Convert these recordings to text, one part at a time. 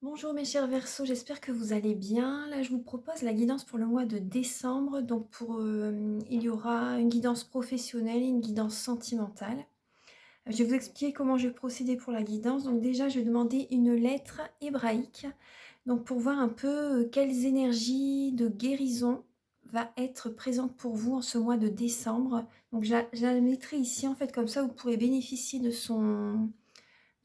Bonjour mes chers Verseaux, j'espère que vous allez bien. Là, je vous propose la guidance pour le mois de décembre. Donc, il y aura une guidance professionnelle et une guidance sentimentale. Je vais vous expliquer comment je vais procéder pour la guidance. Donc, déjà, je vais demander une lettre hébraïque. Donc, pour voir un peu quelles énergies de guérison va être présente pour vous en ce mois de décembre. Donc, je la mettrai ici, en fait, comme ça, vous pourrez bénéficier de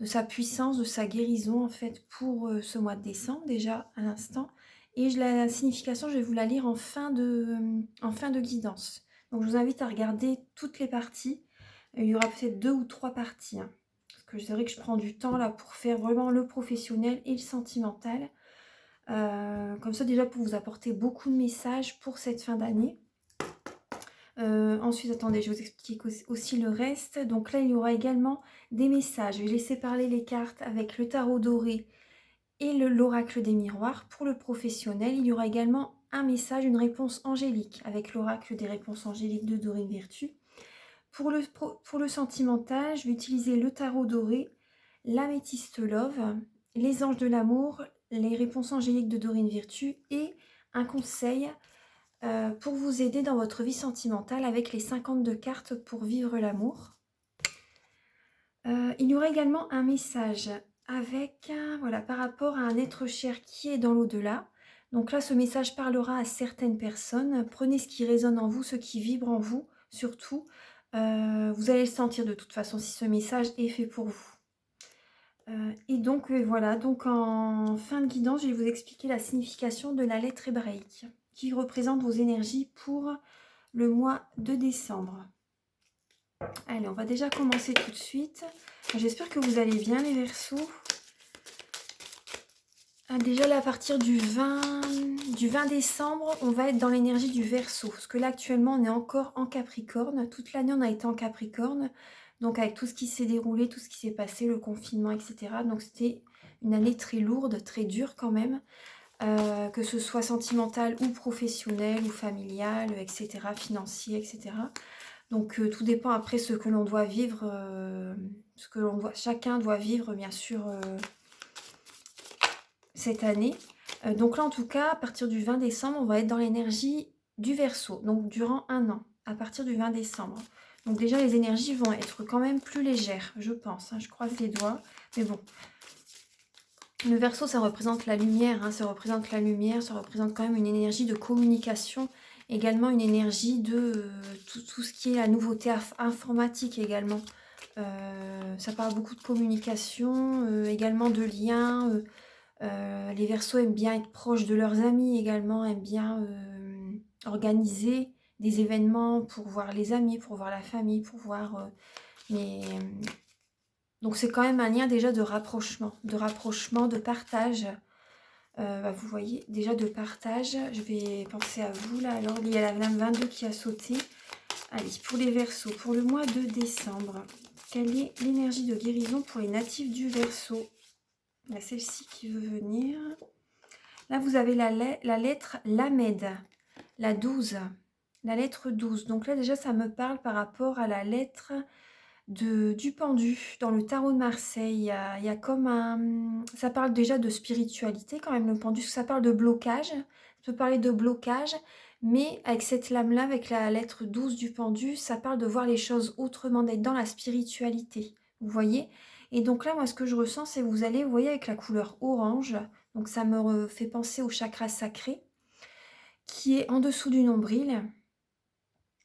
sa puissance, de sa guérison en fait pour ce mois de décembre déjà à l'instant. Et la signification, je vais vous la lire en fin de guidance. Donc je vous invite à regarder toutes les parties. Il y aura peut-être 2 ou 3 parties, hein, parce que c'est vrai que je prends du temps là pour faire vraiment le professionnel et le sentimental. Comme ça déjà pour vous apporter beaucoup de messages pour cette fin d'année. Ensuite, attendez, je vais vous expliquer aussi le reste. Donc là, il y aura également des messages. Je vais laisser parler les cartes avec le tarot doré et l'oracle des miroirs. Pour le professionnel, il y aura également un message, une réponse angélique avec l'oracle des réponses angéliques de Dorine Virtue. Pour le sentimental, je vais utiliser le tarot doré, l'améthyste love, les anges de l'amour, les réponses angéliques de Dorine Virtue et un conseil pour vous aider dans votre vie sentimentale avec les 52 cartes pour vivre l'amour. Il y aura également un message avec, voilà, par rapport à un être cher qui est dans l'au-delà. Donc là, ce message parlera à certaines personnes. Prenez ce qui résonne en vous, ce qui vibre en vous, surtout. Vous allez le sentir de toute façon si ce message est fait pour vous. Et donc voilà, donc en fin de guidance, je vais vous expliquer la signification de la lettre hébraïque qui représente vos énergies pour le mois de décembre. Allez, on va déjà commencer tout de suite. J'espère que vous allez bien les Verseaux. Déjà là, à partir du 20 décembre, on va être dans l'énergie du Verseau. Parce que là, actuellement, on est encore en Capricorne. Toute l'année, on a été en Capricorne. Donc avec tout ce qui s'est déroulé, tout ce qui s'est passé, le confinement, etc. Donc c'était une année très lourde, très dure quand même. Que ce soit sentimental ou professionnel ou familial, etc., financier, etc. Donc tout dépend après ce que l'on doit vivre, chacun doit vivre bien sûr cette année. Donc là en tout cas, à partir du 20 décembre, on va être dans l'énergie du Verseau, donc durant un an, à partir du 20 décembre. Donc déjà les énergies vont être quand même plus légères, je pense, hein, je croise les doigts, mais bon. Le Verseau, ça représente la lumière, hein, ça représente la lumière, ça représente quand même une énergie de communication, également une énergie de tout ce qui est la nouveauté informatique également. Ça parle beaucoup de communication, également de liens. Les Verseaux aiment bien être proches de leurs amis également, aiment bien organiser des événements pour voir les amis, pour voir la famille, pour voir... mais donc c'est quand même un lien déjà de rapprochement, de partage. Vous voyez, déjà de partage. Je vais penser à vous là. Alors, il y a la lame 22 qui a sauté. Allez, pour les Verseaux, pour le mois de décembre, quelle est l'énergie de guérison pour les natifs du Verseau? Il y a celle-ci qui veut venir. Là, vous avez la lettre Lamed, la 12. La lettre 12. Donc là, déjà, ça me parle par rapport à la lettre du pendu dans le tarot de Marseille. Il y a comme un... Ça parle déjà de spiritualité quand même, le pendu, parce que ça parle de blocage. Ça peut parler de blocage, mais avec cette lame-là, avec la lettre 12 du pendu, ça parle de voir les choses autrement, d'être dans la spiritualité. Vous voyez? Et donc là, moi, ce que je ressens, c'est que vous allez, vous voyez, avec la couleur orange, donc ça me fait penser au chakra sacré, qui est en dessous du nombril.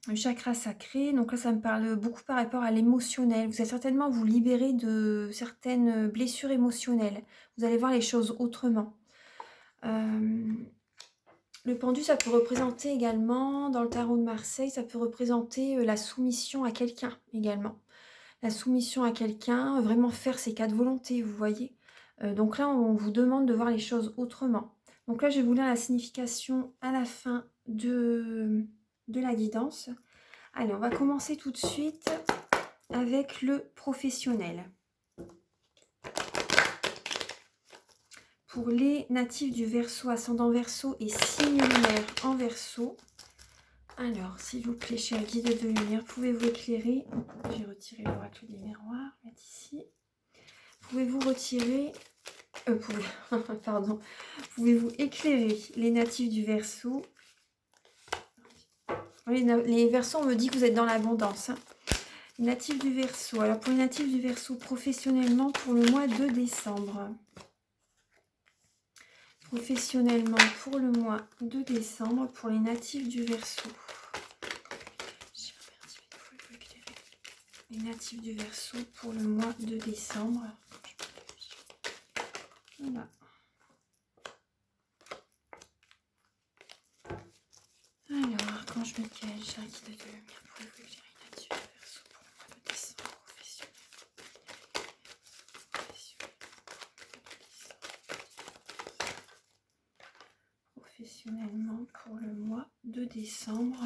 Le chakra sacré, donc là ça me parle beaucoup par rapport à l'émotionnel. Vous allez certainement vous libérer de certaines blessures émotionnelles. Vous allez voir les choses autrement. Le pendu, ça peut représenter également, dans le tarot de Marseille, ça peut représenter la soumission à quelqu'un également. La soumission à quelqu'un, vraiment faire ses quatre volontés, vous voyez. Donc là, on vous demande de voir les choses autrement. Donc là, je vais vous lire la signification à la fin de la guidance. Allez, on va commencer tout de suite avec le professionnel. Pour les natifs du Verseau, ascendant Verseau et signe lunaire en Verseau, alors, s'il vous plaît, cher guide de lumière, pouvez-vous éclairer? J'ai retiré l'oracle des miroirs, mettre ici. Pouvez-vous retirer pardon, pouvez-vous éclairer les natifs du Verseau? Les Verseaux, on me dit que vous êtes dans l'abondance. Hein. Les natifs du Verseau. Alors pour les natifs du Verseau, professionnellement pour le mois de décembre. Professionnellement pour le mois de décembre pour les natifs du Verseau. Les natifs du Verseau pour le mois de décembre. Voilà. Alors, quand je me cache, charité de lumière pour les natifs du Verseau pour le mois de décembre professionnellement pour le mois de décembre.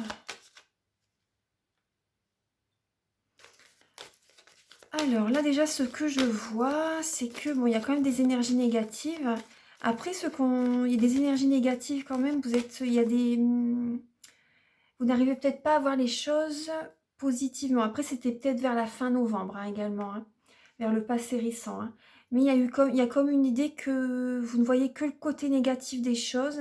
Alors là déjà ce que je vois c'est que bon il y a quand même des énergies négatives. Après il y a des énergies négatives quand même, il y a des vous n'arrivez peut-être pas à voir les choses positivement. Après c'était peut-être vers la fin novembre hein, également, hein, vers le passé récent. Hein. Mais il y a comme une idée que vous ne voyez que le côté négatif des choses.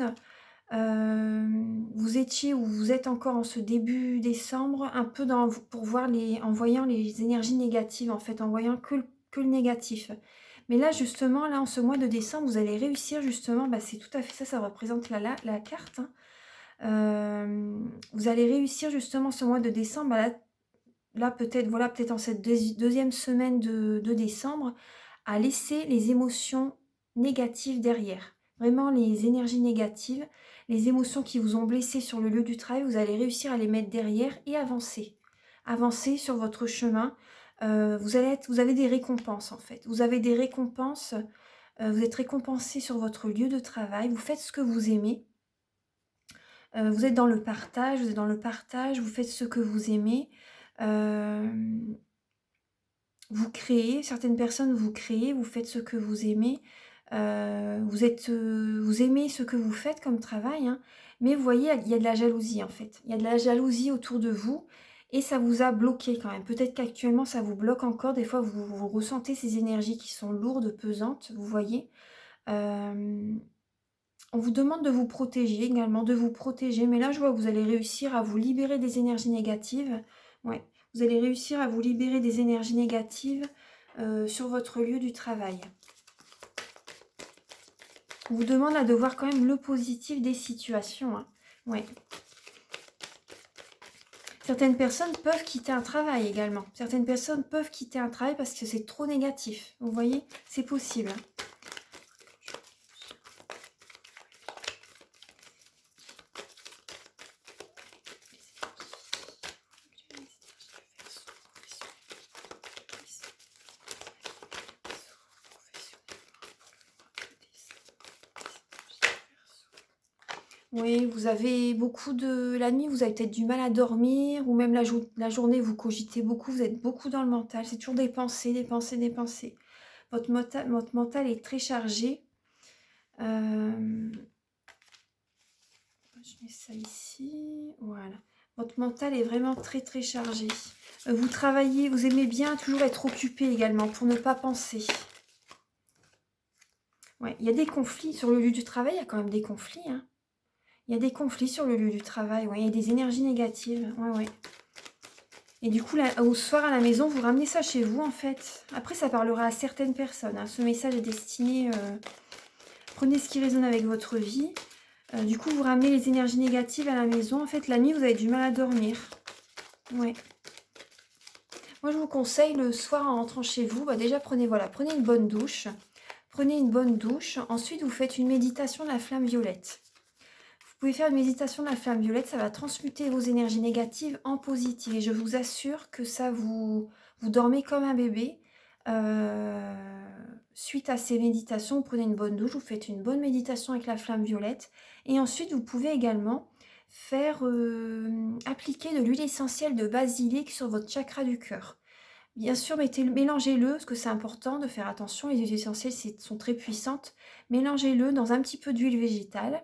Vous étiez ou vous êtes encore en ce début décembre un peu pour voir en voyant les énergies négatives en fait, en voyant que le négatif. Mais là justement, là en ce mois de décembre, vous allez réussir justement, bah, c'est tout à fait ça, ça représente la carte. Hein. Vous allez réussir justement ce mois de décembre, bah, là peut-être voilà, peut-être en cette deuxième semaine de décembre, à laisser les émotions négatives derrière. Vraiment les énergies négatives, les émotions qui vous ont blessé sur le lieu du travail, vous allez réussir à les mettre derrière et avancer. Avancer sur votre chemin. Vous avez des récompenses en fait. Vous avez des récompenses. Vous êtes récompensé sur votre lieu de travail. Vous faites ce que vous aimez. Vous êtes dans le partage. Vous êtes dans le partage. Vous faites ce que vous aimez. Vous créez. Certaines personnes vous créez. Vous faites ce que vous aimez. Vous aimez ce que vous faites comme travail, hein, mais vous voyez, il y a de la jalousie en fait. Il y a de la jalousie autour de vous et ça vous a bloqué quand même. Peut-être qu'actuellement ça vous bloque encore. Des fois, vous ressentez ces énergies qui sont lourdes, pesantes, vous voyez. On vous demande de vous protéger également, de vous protéger. Mais là, je vois que vous allez réussir à vous libérer des énergies négatives. Ouais, vous allez réussir à vous libérer des énergies négatives sur votre lieu du travail. On vous demande là de voir quand même le positif des situations. Hein. Ouais. Certaines personnes peuvent quitter un travail également. Certaines personnes peuvent quitter un travail parce que c'est trop négatif. Vous voyez, c'est possible. Oui, vous avez beaucoup de... La nuit, vous avez peut-être du mal à dormir, ou même la journée, vous cogitez beaucoup, vous êtes beaucoup dans le mental. C'est toujours des pensées, des pensées, des pensées. Votre mental est très chargé. Je mets ça ici. Voilà. Votre mental est vraiment très, très chargé. Vous travaillez, vous aimez bien toujours être occupé également, pour ne pas penser. Ouais, il y a des conflits sur le lieu du travail, il y a quand même des conflits, hein. Il y a des conflits sur le lieu du travail, ouais. Il y a des énergies négatives, ouais, ouais. Et du coup, là, au soir à la maison, vous ramenez ça chez vous, en fait. Après, ça parlera à certaines personnes. Hein. Ce message est destiné... prenez ce qui résonne avec votre vie. Du coup, vous ramenez les énergies négatives à la maison. En fait, la nuit, vous avez du mal à dormir. Ouais. Moi, je vous conseille, le soir, en rentrant chez vous, bah, déjà, prenez une bonne douche. Prenez une bonne douche. Ensuite, vous faites une méditation de la flamme violette. Vous pouvez faire une méditation de la flamme violette, ça va transmuter vos énergies négatives en positives. Et je vous assure que ça vous dormez comme un bébé. Suite à ces méditations, vous prenez une bonne douche, vous faites une bonne méditation avec la flamme violette. Et ensuite, vous pouvez également faire appliquer de l'huile essentielle de basilic sur votre chakra du cœur. Bien sûr, mélangez-le, parce que c'est important de faire attention. Les huiles essentielles sont très puissantes. Mélangez-le dans un petit peu d'huile végétale.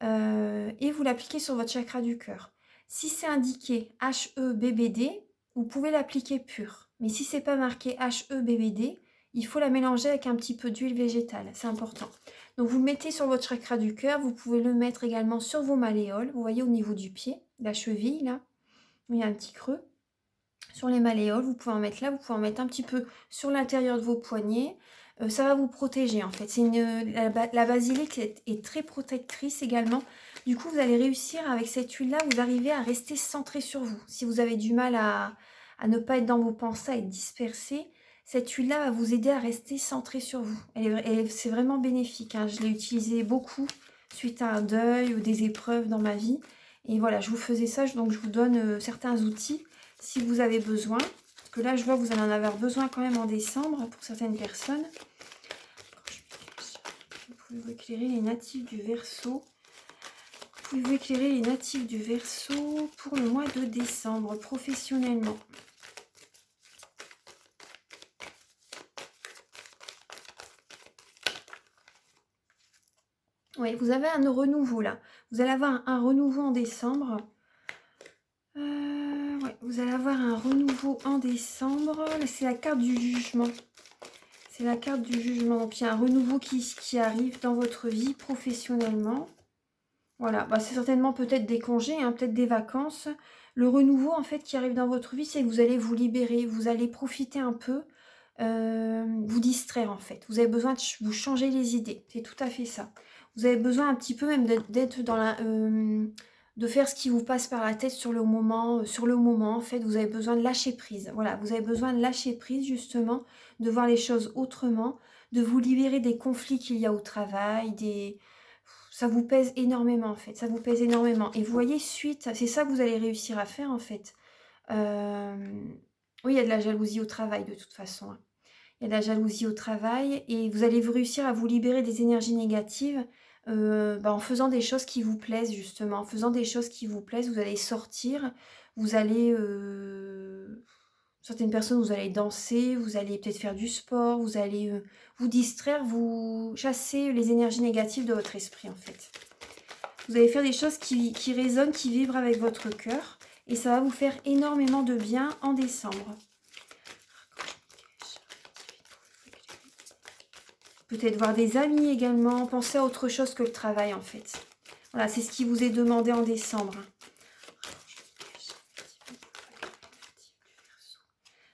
Et vous l'appliquez sur votre chakra du cœur. Si c'est indiqué HEBBD, vous pouvez l'appliquer pur. Mais si c'est pas marqué HEBBD, il faut la mélanger avec un petit peu d'huile végétale, c'est important. Donc vous le mettez sur votre chakra du cœur, vous pouvez le mettre également sur vos malléoles, vous voyez au niveau du pied, la cheville là, où il y a un petit creux. Sur les malléoles, vous pouvez en mettre là, vous pouvez en mettre un petit peu sur l'intérieur de vos poignets. Ça va vous protéger en fait. La basilic est très protectrice également. Du coup, vous allez réussir avec cette huile-là, vous arrivez à rester centré sur vous. Si vous avez du mal à ne pas être dans vos pensées, à être dispersé, cette huile-là va vous aider à rester centré sur vous. C'est vraiment bénéfique, hein. Je l'ai utilisée beaucoup suite à un deuil ou des épreuves dans ma vie. Et voilà, je vous faisais ça, donc je vous donne certains outils si vous avez besoin. Parce que là, je vois que vous allez en avoir besoin quand même en décembre pour certaines personnes. Vous pouvez vous éclairer les natifs du Verseau. Vous pouvez vous éclairer les natifs du Verseau pour le mois de décembre, professionnellement. Oui, vous avez un renouveau là. Vous allez avoir un renouveau en décembre. Ouais, vous allez avoir un renouveau en décembre. C'est la carte du jugement. C'est la carte du jugement. Donc, il y a un renouveau qui arrive dans votre vie professionnellement. Voilà, bah, c'est certainement peut-être des congés, hein, peut-être des vacances. Le renouveau, en fait, qui arrive dans votre vie, c'est que vous allez vous libérer. Vous allez profiter un peu, vous distraire, en fait. Vous avez besoin de vous changer les idées. C'est tout à fait ça. Vous avez besoin un petit peu même d'être dans la... de faire ce qui vous passe par la tête sur le moment, en fait, vous avez besoin de lâcher prise. Voilà, vous avez besoin de lâcher prise, justement, de voir les choses autrement, de vous libérer des conflits qu'il y a au travail, ça vous pèse énormément, en fait, ça vous pèse énormément. Et vous voyez, suite, c'est ça que vous allez réussir à faire, en fait. Oui, il y a de la jalousie au travail, de toute façon, hein. Il y a de la jalousie au travail et vous allez réussir à vous libérer des énergies négatives en faisant des choses qui vous plaisent, justement. En faisant des choses qui vous plaisent, vous allez sortir, vous allez... certaines personnes, vous allez danser, vous allez peut-être faire du sport, vous allez vous distraire, vous chasser les énergies négatives de votre esprit, en fait. Vous allez faire des choses qui résonnent, qui vibrent avec votre cœur et ça va vous faire énormément de bien en décembre. Peut-être voir des amis également. Pensez à autre chose que le travail, en fait. Voilà, c'est ce qui vous est demandé en décembre.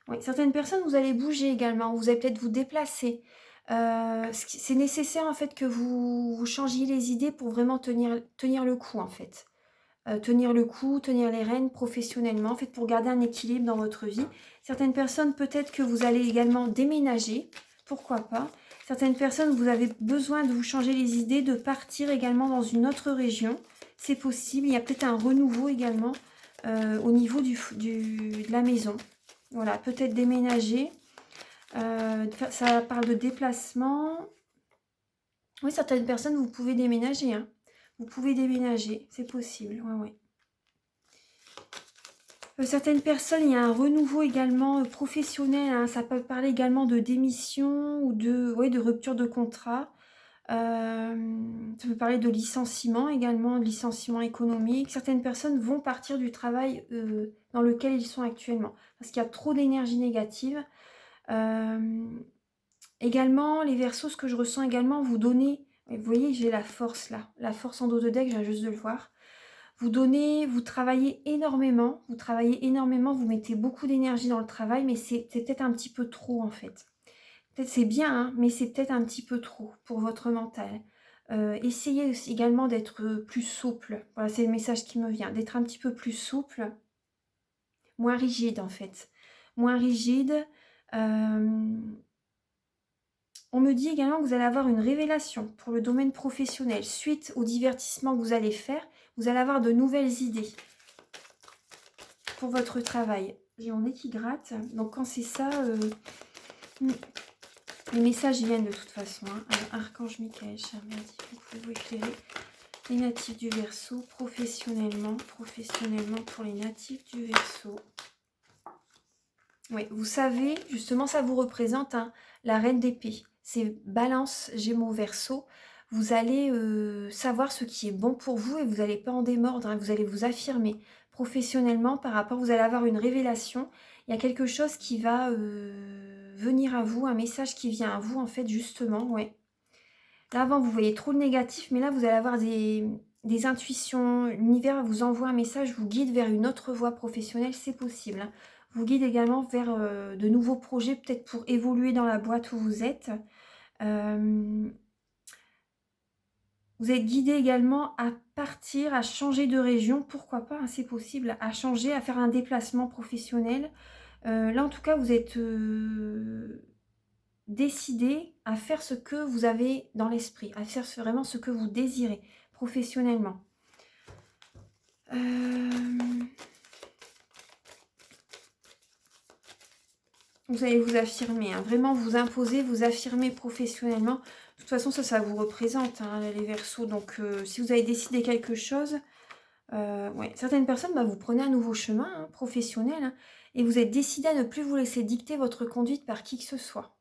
Oui, certaines personnes, vous allez bouger également. Vous allez peut-être vous déplacer. C'est nécessaire, en fait, que vous changiez les idées pour vraiment tenir le coup, en fait. Tenir le coup, tenir les rênes professionnellement, en fait, pour garder un équilibre dans votre vie. Certaines personnes, peut-être que vous allez également déménager. Pourquoi pas? Certaines personnes, vous avez besoin de vous changer les idées, de partir également dans une autre région. C'est possible. Il y a peut-être un renouveau également au niveau de la maison. Voilà, peut-être déménager. Ça parle de déplacement. Oui, certaines personnes, vous pouvez déménager, hein. Vous pouvez déménager, c'est possible. Ouais, ouais. Certaines personnes, il y a un renouveau également professionnel, hein. Ça peut parler également de démission ou de rupture de contrat. Ça peut parler de licenciement également, de licenciement économique. Certaines personnes vont partir du travail dans lequel ils sont actuellement parce qu'il y a trop d'énergie négative. Également, les Verseaux, ce que je ressens également, vous donnez, vous voyez, j'ai la force là, la force en dos de deck, je viens juste de le voir. Vous travaillez énormément, vous mettez beaucoup d'énergie dans le travail, mais c'est peut-être un petit peu trop en fait. Peut-être c'est bien, hein, mais c'est peut-être un petit peu trop pour votre mental. Essayez aussi également d'être plus souple. Voilà, c'est le message qui me vient. D'être un petit peu plus souple, moins rigide en fait. Moins rigide. On me dit également que vous allez avoir une révélation pour le domaine professionnel. Suite au divertissement que vous allez faire, vous allez avoir de nouvelles idées pour votre travail. J'ai mon nez qui gratte. Donc quand c'est ça, les messages viennent de toute façon. Hein. Alors, Archange Michael, cher Merdi, vous pouvez vous éclairer. Les natifs du Verseau, professionnellement pour les natifs du Verseau. Oui, vous savez, justement, ça vous représente hein, la reine d'épée. C'est Balance, Gémeaux, Verseau. Vous allez savoir ce qui est bon pour vous et vous n'allez pas en démordre. Hein, vous allez vous affirmer professionnellement par rapport. Vous allez avoir une révélation. Il y a quelque chose qui va venir à vous, un message qui vient à vous, en fait, justement, ouais. Là, avant, vous voyez trop le négatif, mais là, vous allez avoir des intuitions. L'univers vous envoie un message, vous guide vers une autre voie professionnelle, c'est possible, hein. Vous guide également vers de nouveaux projets, peut-être pour évoluer dans la boîte où vous êtes. Vous êtes guidé également à partir, à changer de région, pourquoi pas, hein, c'est possible, à changer, à faire un déplacement professionnel. Là, en tout cas, vous êtes décidé à faire ce que vous avez dans l'esprit, à faire vraiment ce que vous désirez professionnellement. Vous allez vous affirmer, hein, vraiment vous imposer, vous affirmer professionnellement. De toute façon, ça vous représente, hein, les Verseaux. Donc, si vous avez décidé quelque chose, ouais, certaines personnes, bah, vous prenez un nouveau chemin, hein, professionnel, hein, et vous êtes décidé à ne plus vous laisser dicter votre conduite par qui que ce soit.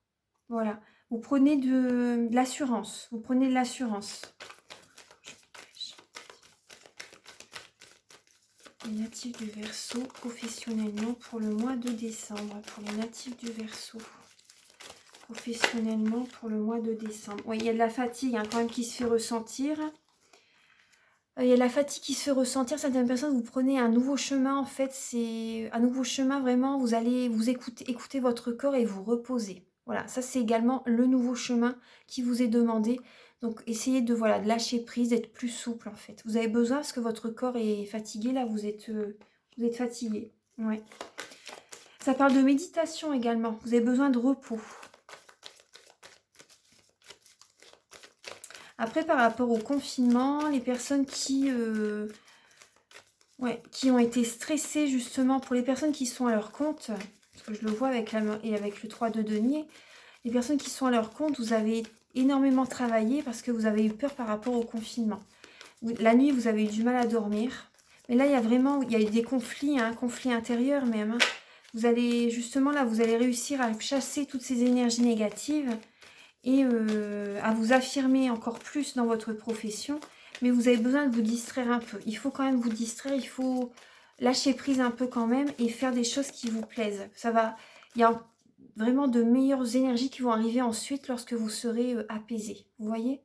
Voilà. Vous prenez de l'assurance. Vous prenez de l'assurance. Les natifs du Verseau, professionnellement, pour le mois de décembre. Pour les natifs du Verseau. Professionnellement, pour le mois de décembre. Oui, il y a de la fatigue, hein, quand même qui se fait ressentir. Il y a de la fatigue qui se fait ressentir. Certaines personnes, vous prenez un nouveau chemin. En fait, c'est un nouveau chemin, vraiment. Vous allez vous écouter votre corps et vous reposer. Voilà, ça c'est également le nouveau chemin qui vous est demandé. Donc, essayez de, voilà, de lâcher prise, d'être plus souple, en fait. Vous avez besoin, parce que votre corps est fatigué, là, vous êtes fatigué. Ouais. Ça parle de méditation également. Vous avez besoin de repos. Après, par rapport au confinement, les personnes qui ont été stressées, justement, pour les personnes qui sont à leur compte, parce que je le vois avec le 3 de denier, les personnes qui sont à leur compte, vous avez énormément travaillé parce que vous avez eu peur par rapport au confinement. La nuit, vous avez eu du mal à dormir. Mais là, il y a eu des conflits, hein, conflits intérieurs même, hein. Vous allez, justement, là, vous allez réussir à chasser toutes ces énergies négatives et à vous affirmer encore plus dans votre profession. Mais vous avez besoin de vous distraire un peu. Il faut quand même vous distraire, il faut lâcher prise un peu quand même et faire des choses qui vous plaisent. Il y a vraiment de meilleures énergies qui vont arriver ensuite lorsque vous serez apaisé. Vous voyez,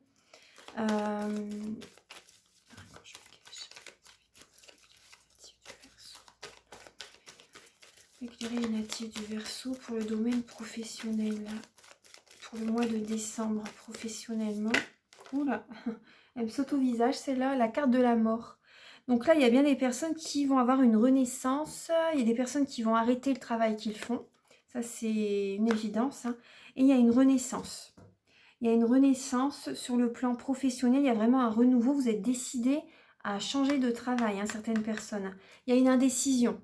éclairer les natifs du Verseau pour le domaine professionnel. Pour le mois de décembre, professionnellement. Oula, elle me saute au visage, celle-là, la carte de la mort. Donc là, il y a bien des personnes qui vont avoir une renaissance. Il y a des personnes qui vont arrêter le travail qu'ils font. Ça, c'est une évidence, hein. Et il y a une renaissance. Il y a une renaissance sur le plan professionnel. Il y a vraiment un renouveau. Vous êtes décidé à changer de travail, hein, certaines personnes. Il y a une indécision.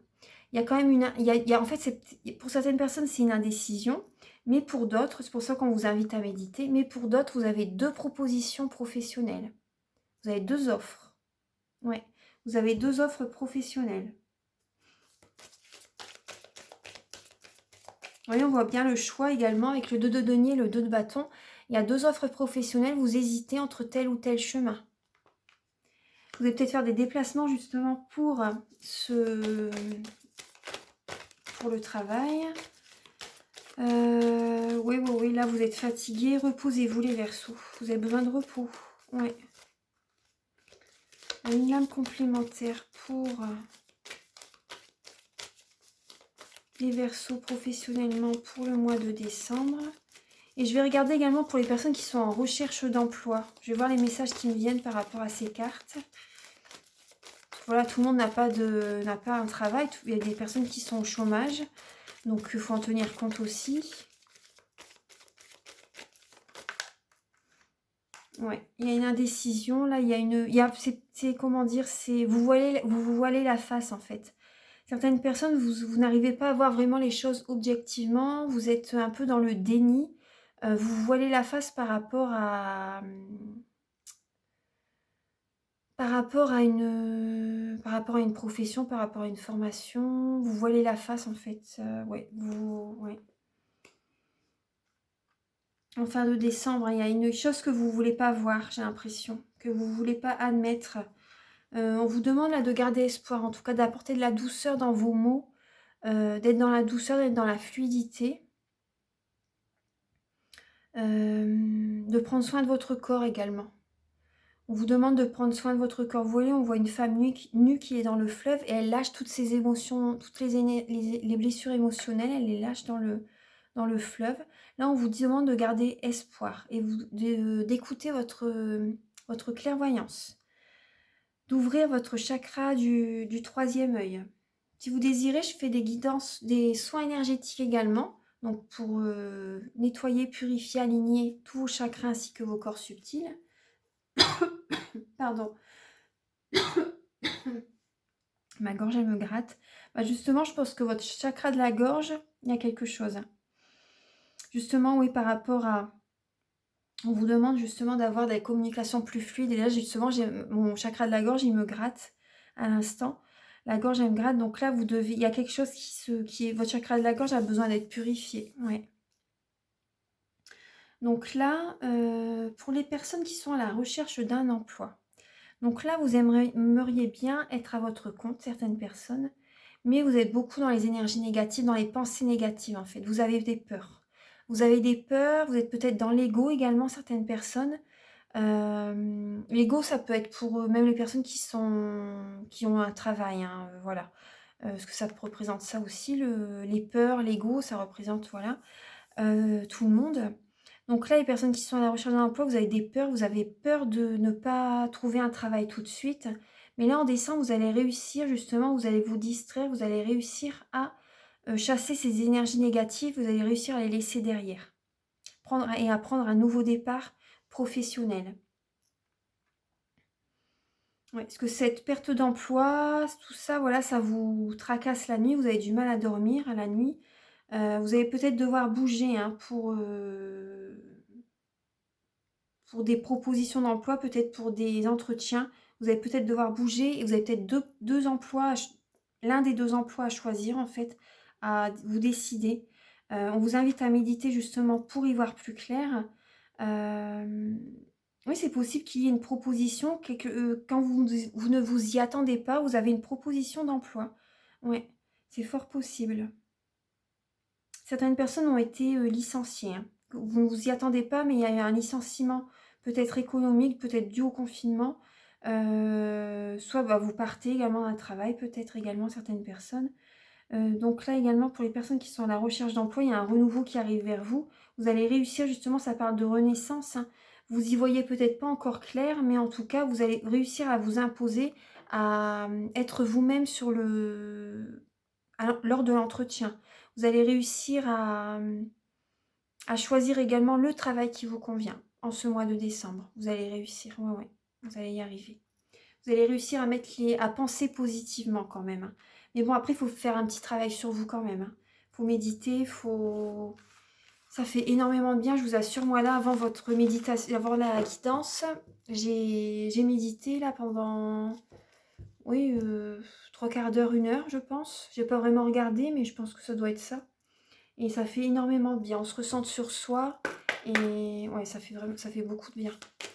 Il y a quand même en fait, pour certaines personnes, c'est une indécision. Mais pour d'autres, c'est pour ça qu'on vous invite à méditer, mais pour d'autres, vous avez 2 propositions professionnelles. Vous avez 2 offres. Ouais, vous avez 2 offres professionnelles. Vous voyez, on voit bien le choix également avec le 2 de denier, le 2 de bâton. Il y a 2 offres professionnelles, vous hésitez entre tel ou tel chemin. Vous allez peut-être faire des déplacements justement pour le travail. Oui, là vous êtes fatigué, reposez-vous les Verseaux. Vous avez besoin de repos. Oui. Une lame complémentaire pour les Verseaux professionnellement pour le mois de décembre. Et je vais regarder également pour les personnes qui sont en recherche d'emploi. Je vais voir les messages qui me viennent par rapport à ces cartes. Voilà, tout le monde n'a pas un travail. Il y a des personnes qui sont au chômage. Donc, il faut en tenir compte aussi. Ouais, il y a une indécision. Là, comment dire, vous vous voilez la face, en fait. Certaines personnes, vous n'arrivez pas à voir vraiment les choses objectivement. Vous êtes un peu dans le déni. Vous vous voilez la face par rapport à une profession, par rapport à une formation. Vous voilez la face, en fait. Ouais. En fin de décembre, il y a une chose que vous ne voulez pas voir, j'ai l'impression, que vous ne voulez pas admettre. On vous demande là de garder espoir, en tout cas d'apporter de la douceur dans vos mots, d'être dans la douceur, d'être dans la fluidité. De prendre soin de votre corps également. On vous demande de prendre soin de votre corps. Vous voyez, on voit une femme nue qui est dans le fleuve et elle lâche toutes ses émotions, toutes les blessures émotionnelles, elle les lâche dans le fleuve. Là, on vous demande de garder espoir et d'écouter votre clairvoyance, d'ouvrir votre chakra du troisième œil. Si vous désirez, je fais des guidances, des soins énergétiques également, donc pour nettoyer, purifier, aligner tous vos chakras ainsi que vos corps subtils. Pardon. Ma gorge, elle me gratte. Bah justement, je pense que votre chakra de la gorge, il y a quelque chose. Justement, oui, par rapport à... On vous demande justement d'avoir des communications plus fluides. Et là, justement, j'ai mon chakra de la gorge, il me gratte à l'instant. La gorge, elle me gratte. Donc là, vous devez... Il y a quelque chose qui est... Votre chakra de la gorge a besoin d'être purifié. Ouais. Donc là, pour les personnes qui sont à la recherche d'un emploi. Donc là, vous aimeriez bien être à votre compte, certaines personnes, mais vous êtes beaucoup dans les énergies négatives, dans les pensées négatives en fait. Vous avez des peurs. Vous avez des peurs, vous êtes peut-être dans l'ego également, certaines personnes. L'ego, ça peut être pour même les personnes qui ont un travail, hein, voilà. Parce que ça représente ça aussi, les peurs, l'ego, ça représente, voilà, tout le monde. Donc là, les personnes qui sont à la recherche d'un emploi, vous avez peur de ne pas trouver un travail tout de suite. Mais là, en décembre, vous allez réussir, justement, vous allez vous distraire, vous allez réussir à chasser ces énergies négatives, vous allez réussir à les laisser derrière. À prendre un nouveau départ professionnel. Ouais, parce que cette perte d'emploi, tout ça, voilà, ça vous tracasse la nuit, vous avez du mal à dormir à la nuit. Vous allez peut-être devoir bouger hein, pour des propositions d'emploi, peut-être pour des entretiens. Vous allez peut-être devoir bouger et vous avez peut-être deux emplois, l'un des deux emplois à choisir en fait, à vous décider. On vous invite à méditer justement pour y voir plus clair. Oui, c'est possible qu'il y ait une proposition, quand vous ne vous y attendez pas, vous avez une proposition d'emploi. Oui, c'est fort possible. Certaines personnes ont été licenciées. Hein. Vous ne vous y attendez pas, mais il y a eu un licenciement peut-être économique, peut-être dû au confinement. Soit bah, vous partez également d'un travail, peut-être également certaines personnes. Donc là également, pour les personnes qui sont à la recherche d'emploi, il y a un renouveau qui arrive vers vous. Vous allez réussir, justement, ça parle de renaissance. Hein. Vous y voyez peut-être pas encore clair, mais en tout cas, vous allez réussir à vous imposer, à être vous-même lors de l'entretien. Vous allez réussir à choisir également le travail qui vous convient en ce mois de décembre. Vous allez réussir, ouais, vous allez y arriver. Vous allez réussir à penser positivement quand même. Hein. Mais bon, après, il faut faire un petit travail sur vous quand même. Hein. Faut méditer, ça fait énormément de bien, je vous assure. Moi, là, avant votre méditation, avant la guidance, j'ai médité là pendant, oui, 3/4 d'heure, 1 heure, je pense. J'ai pas vraiment regardé, mais je pense que ça doit être ça. Et ça fait énormément de bien. On se ressent sur soi. Et ouais, ça fait beaucoup de bien.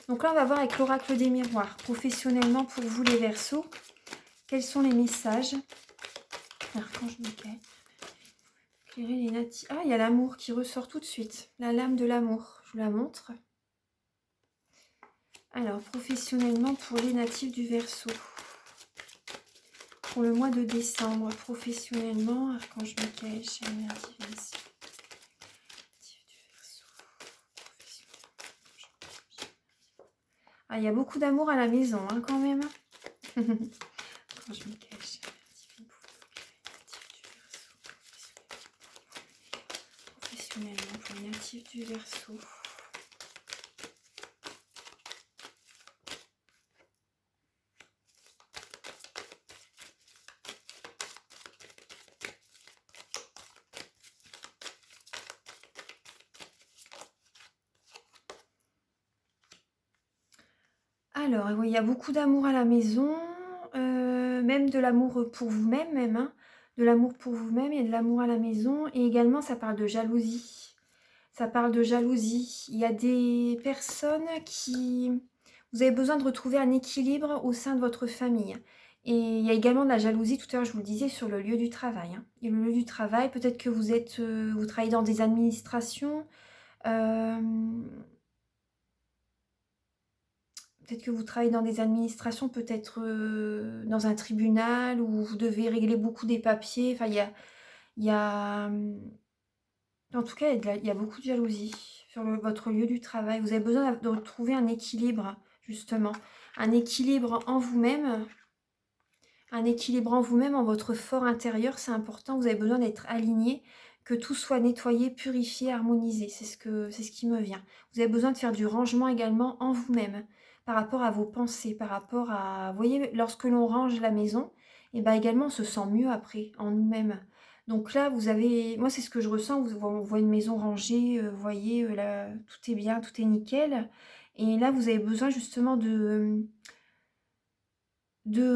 Donc là, on va voir avec l'oracle des miroirs. Professionnellement, pour vous les Verseaux, quels sont les messages? Archange Michael. Éclairer les natifs. Ah, il y a l'amour qui ressort tout de suite. La lame de l'amour. Je vous la montre. Alors, professionnellement, pour les natifs du Verseau. Pour le mois de décembre, professionnellement, Archange Michael, chez les natifs. Ah, il y a beaucoup d'amour à la maison, hein, quand même. Quand je me cache, professionnellement pour les natifs du Verseau. Alors, oui, il y a beaucoup d'amour à la maison, même de l'amour pour vous-même, même, hein, de l'amour pour vous-même et de l'amour à la maison. Et également, ça parle de jalousie. Ça parle de jalousie. Il y a des personnes qui... Vous avez besoin de retrouver un équilibre au sein de votre famille. Et il y a également de la jalousie, tout à l'heure je vous le disais, sur le lieu du travail. Hein. Et le lieu du travail, peut-être que vous travaillez dans des administrations, Peut-être que vous travaillez dans des administrations, peut-être dans un tribunal où vous devez régler beaucoup des papiers. Enfin, il y a, en tout cas, il y a beaucoup de jalousie sur votre lieu du travail. Vous avez besoin de retrouver un équilibre, justement. Un équilibre en vous-même. Un équilibre en vous-même, en votre fort intérieur, c'est important. Vous avez besoin d'être aligné, que tout soit nettoyé, purifié, harmonisé. C'est ce qui me vient. Vous avez besoin de faire du rangement également en vous-même, par rapport à vos pensées, par rapport à... Vous voyez, lorsque l'on range la maison, et bien également, on se sent mieux après, en nous-mêmes. Donc là, vous avez... Moi, c'est ce que je ressens. On voit une maison rangée, vous voyez, là, tout est bien, tout est nickel. Et là, vous avez besoin justement de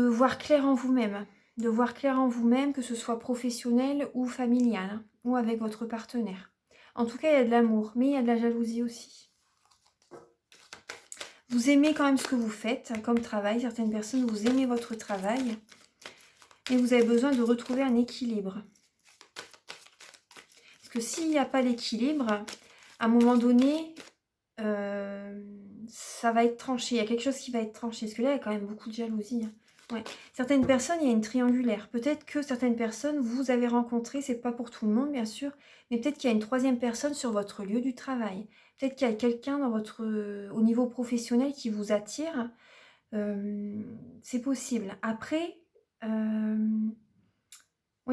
voir clair en vous-même. De voir clair en vous-même, que ce soit professionnel ou familial, hein, ou avec votre partenaire. En tout cas, il y a de l'amour, mais il y a de la jalousie aussi. Vous aimez quand même ce que vous faites comme travail. Certaines personnes, vous aimez votre travail. Et vous avez besoin de retrouver un équilibre. Parce que s'il n'y a pas d'équilibre, à un moment donné, ça va être tranché. Il y a quelque chose qui va être tranché. Parce que là, il y a quand même beaucoup de jalousie. Hein. Ouais. Certaines personnes, il y a une triangulaire. Peut-être que certaines personnes, vous avez rencontré, c'est pas pour tout le monde, bien sûr, mais peut-être qu'il y a une troisième personne sur votre lieu du travail. Peut-être qu'il y a quelqu'un dans au niveau professionnel qui vous attire. C'est possible. Après, oui,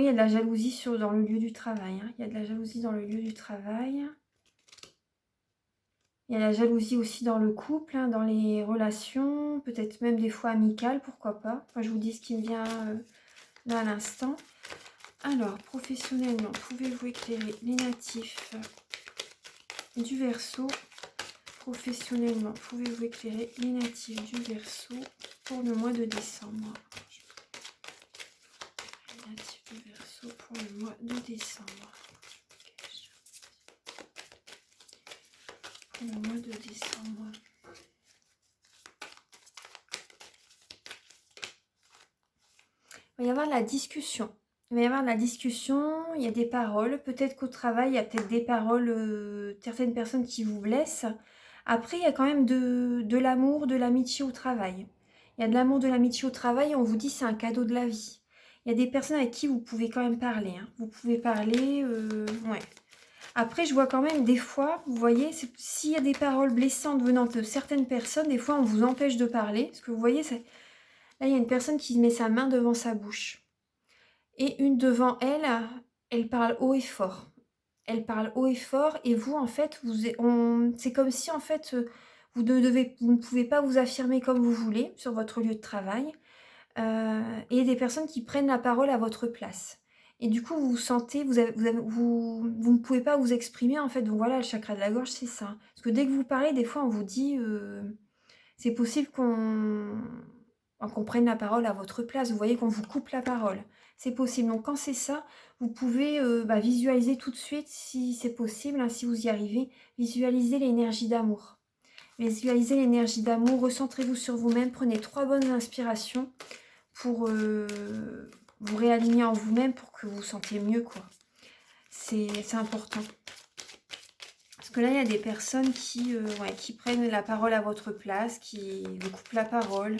il y a de la jalousie dans le lieu du travail. Hein. Il y a de la jalousie dans le lieu du travail. Il y a la jalousie aussi dans le couple, hein, dans les relations, peut-être même des fois amicales, pourquoi pas. Enfin, je vous dis ce qui me vient là à l'instant. Alors, professionnellement, pouvez-vous éclairer les natifs du Verseau? Professionnellement, pouvez-vous éclairer les natifs du Verseau pour le mois de décembre? Les natifs du Verseau pour le mois de décembre. Pour le mois de décembre. Il va y avoir de la discussion. Il va y avoir de la discussion, il y a des paroles. Peut-être qu'au travail, il y a peut-être des paroles, certaines personnes qui vous blessent. Après, il y a quand même de l'amour, de l'amitié au travail. Il y a de l'amour, de l'amitié au travail et on vous dit c'est un cadeau de la vie. Il y a des personnes avec qui vous pouvez quand même parler. Hein. Vous pouvez parler, ouais. Après, je vois quand même des fois, vous voyez, s'il y a des paroles blessantes venant de certaines personnes, des fois on vous empêche de parler. Parce que vous voyez, là, il y a une personne qui met sa main devant sa bouche. Et une devant elle, elle parle haut et fort. Elle parle haut et fort et vous, en fait, c'est comme si, en fait, vous ne pouvez pas vous affirmer comme vous voulez sur votre lieu de travail. Et des personnes qui prennent la parole à votre place. Et du coup, vous vous sentez, vous ne pouvez pas vous exprimer, en fait. Donc voilà, le chakra de la gorge, c'est ça. Parce que dès que vous parlez, des fois, on vous dit, c'est possible qu'on prenne la parole à votre place. Vous voyez qu'on vous coupe la parole. C'est possible. Donc quand c'est ça, vous pouvez visualiser tout de suite, si c'est possible, hein, si vous y arrivez, visualiser l'énergie d'amour. Visualisez l'énergie d'amour, recentrez-vous sur vous-même, prenez 3 bonnes inspirations pour vous réaligner en vous-même pour que vous vous sentiez mieux, quoi. C'est important. Parce que là, il y a des personnes qui prennent la parole à votre place, qui vous coupent la parole.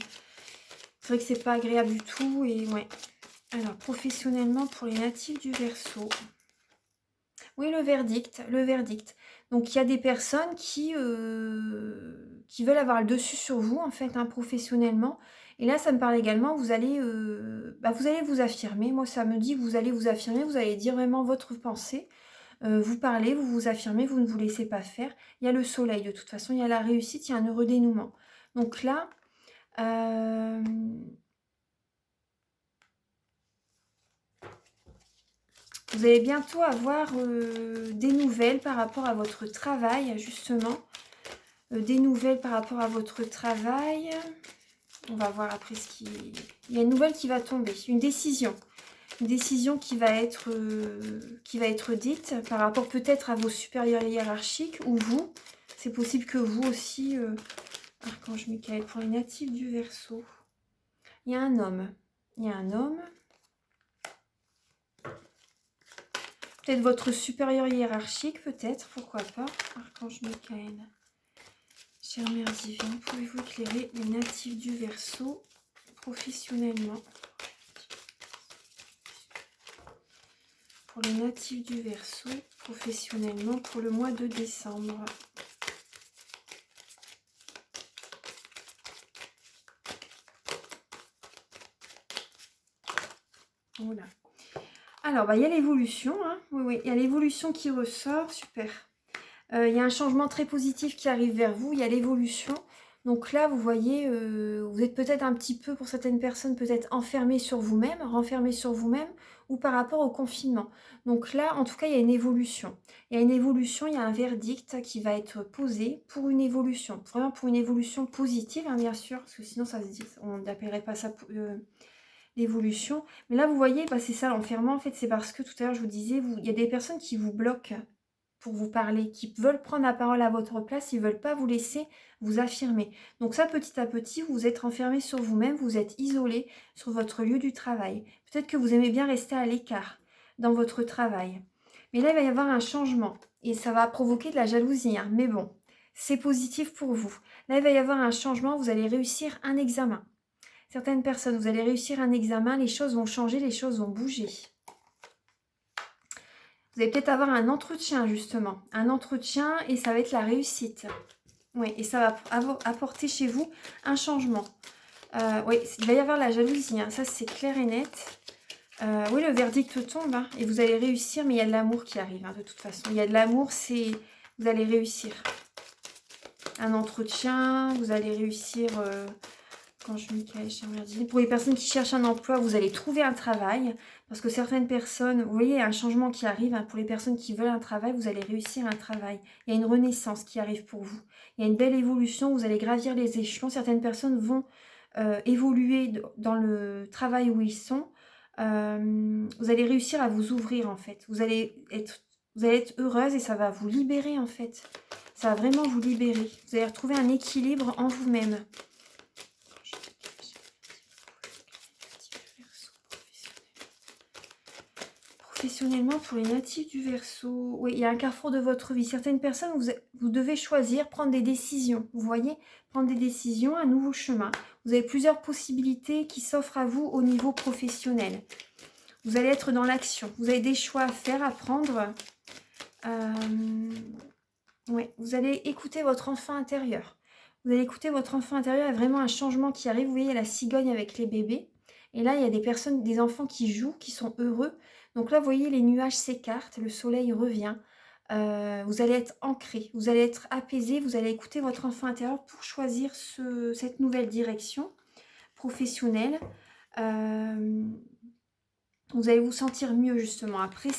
C'est vrai que c'est pas agréable du tout. Et ouais. Alors, professionnellement, pour les natifs du Verseau. Oui, le verdict. Le verdict. Donc, il y a des personnes qui veulent avoir le dessus sur vous, en fait, hein, professionnellement. Et là, ça me parle également, vous allez vous affirmer. Moi, ça me dit que vous allez vous affirmer, vous allez dire vraiment votre pensée. Vous parlez, vous vous affirmez, vous ne vous laissez pas faire. Il y a le soleil, de toute façon, il y a la réussite, il y a un heureux dénouement. Donc là, vous allez bientôt avoir des nouvelles par rapport à votre travail, justement. Des nouvelles par rapport à votre travail. On va voir après Il y a une nouvelle qui va tomber, une décision. Une décision qui va être dite par rapport peut-être à vos supérieurs hiérarchiques ou vous. C'est possible que vous aussi, Archange Michael, pour les natifs du Verseau. Il y a un homme. Il y a un homme. Peut-être votre supérieur hiérarchique, peut-être, pourquoi pas. Archange Michael. Chère Mère Divine, pouvez-vous éclairer les natifs du Verseau professionnellement? Pour les natifs du Verseau, professionnellement, pour le mois de décembre. Voilà. Alors, bah, il y a l'évolution. Hein. Oui, oui, il y a l'évolution qui ressort. Super. Il y a un changement très positif qui arrive vers vous. Il y a l'évolution. Donc là, vous voyez, vous êtes peut-être un petit peu, pour certaines personnes, peut-être enfermé sur vous-même, renfermé sur vous-même, ou par rapport au confinement. Donc là, en tout cas, il y a une évolution. Il y a une évolution, il y a un verdict qui va être posé pour une évolution. Vraiment pour une évolution positive, hein, bien sûr, parce que sinon, ça se dit, on n'appellerait pas ça l'évolution. Mais là, vous voyez, bah, c'est ça l'enfermement. En fait, c'est parce que tout à l'heure, je vous disais, il y a des personnes qui vous bloquent pour vous parler, qui veulent prendre la parole à votre place, ils ne veulent pas vous laisser vous affirmer. Donc ça, petit à petit, vous êtes enfermé sur vous-même, vous êtes isolé sur votre lieu du travail. Peut-être que vous aimez bien rester à l'écart dans votre travail. Mais là, il va y avoir un changement et ça va provoquer de la jalousie. Hein. Mais bon, c'est positif pour vous. Là, il va y avoir un changement, vous allez réussir un examen. Certaines personnes, vous allez réussir un examen, les choses vont changer, les choses vont bouger. Vous allez peut-être avoir un entretien, justement. Un entretien et ça va être la réussite. Oui, et ça va apporter chez vous un changement. Oui, il va y avoir la jalousie, hein, ça c'est clair et net. Oui, le verdict tombe hein, et vous allez réussir, mais il y a de l'amour qui arrive, hein, de toute façon. Il y a de l'amour, vous allez réussir. Un entretien, vous allez réussir... Quand je me pour les personnes qui cherchent un emploi, vous allez trouver un travail. Parce que certaines personnes, vous voyez, il y a un changement qui arrive. Hein, pour les personnes qui veulent un travail, vous allez réussir un travail. Il y a une renaissance qui arrive pour vous. Il y a une belle évolution, vous allez gravir les échelons. Certaines personnes vont évoluer dans le travail où ils sont. Vous allez réussir à vous ouvrir en fait. Vous allez être heureuse et ça va vous libérer en fait. Ça va vraiment vous libérer. Vous allez retrouver un équilibre en vous-même. Professionnellement, pour les natifs du Verseau, oui, il y a un carrefour de votre vie. Certaines personnes, vous devez choisir, prendre des décisions. Vous voyez, prendre des décisions, un nouveau chemin. Vous avez plusieurs possibilités qui s'offrent à vous au niveau professionnel. Vous allez être dans l'action. Vous avez des choix à faire, à prendre. Ouais, vous allez écouter votre enfant intérieur. Vous allez écouter votre enfant intérieur. Il y a vraiment un changement qui arrive. Vous voyez, il y a la cigogne avec les bébés. Et là, il y a des personnes, des enfants qui jouent, qui sont heureux. Donc là, vous voyez, les nuages s'écartent, le soleil revient. Vous allez être ancré, vous allez être apaisé, vous allez écouter votre enfant intérieur pour choisir cette nouvelle direction professionnelle. Vous allez vous sentir mieux justement après